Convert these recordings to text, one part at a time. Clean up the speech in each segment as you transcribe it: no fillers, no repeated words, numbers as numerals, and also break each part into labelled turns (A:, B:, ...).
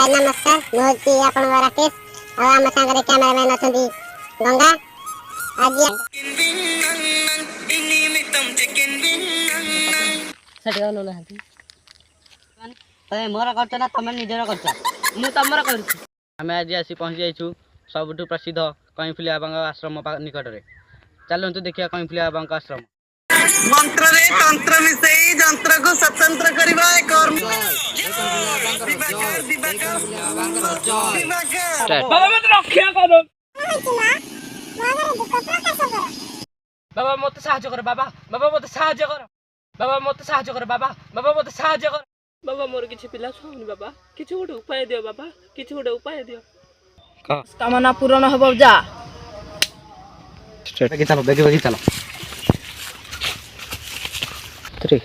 A: हाय नमस्कार मुझे आपण राकेश और आम संगे कैमरामैन अछंती गंगा आज
B: सेठी लो नाहंती तमे मोर करछ ना तमे निजर करछ मु तमर करछ
C: आमे आज आसी पहुंच जाइछु सबुठु प्रसिद्ध कईफुलिया बाबांग आश्रम निकट रे चलंतु देखिया कईफुलिया बाबांग आश्रम
D: मंत्र रे तंत्र मिसई जंत्र को स्वतंत्र करबा कर्म
E: बाबा मत रक्षा करो बाबा मत साहाय्य कर बाबा बाबा मत साहाय्य कर बाबा मत साहाय्य कर बाबा बाबा मत साहाय्य कर बाबा मोर किछि पिला छौनी बाबा किछि गोटे उपाय दियो बाबा किछि गोटे उपाय दियो कामना पूर्ण हबो जा
C: स्ट्रेट के चलो बेगी चलो 3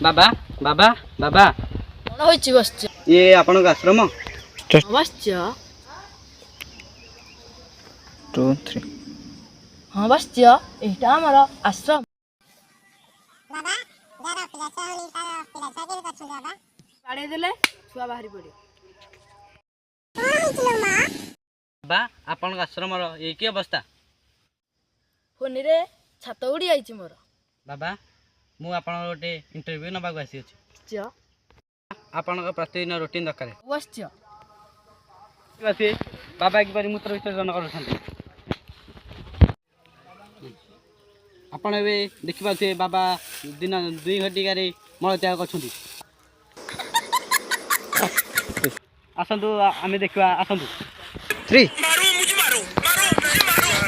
C: बाबा बाबा बाबा
B: कोन होइछि बसछ
C: ये आपन आश्रम
B: बसछ
C: 2 3
B: हां बसछ एटा हमर आश्रम
A: बाबा जरा पिला चावली पिला साइकिल कछु बाबा
B: पाड़े देले छुआ बाहरी पड़े
A: होइछलो मा
C: बा आपन आश्रम रो ए की अवस्था
B: फोन रे छात उड़ी आइछि मोर
C: बाबा मु आपन गोटे इंटरव्यू नबाक आसी अछि
B: छ
C: आपन प्रतिदिन रूटीन दरकार
B: बसछ
C: आसी बाबा की परि मूत्र विसर्जन करछन आपण एबे देखिबा छे बाबा दिन 2 घटिका रे मळ त्याग करछथि आसंतु आमे देखिबा आसंतु 3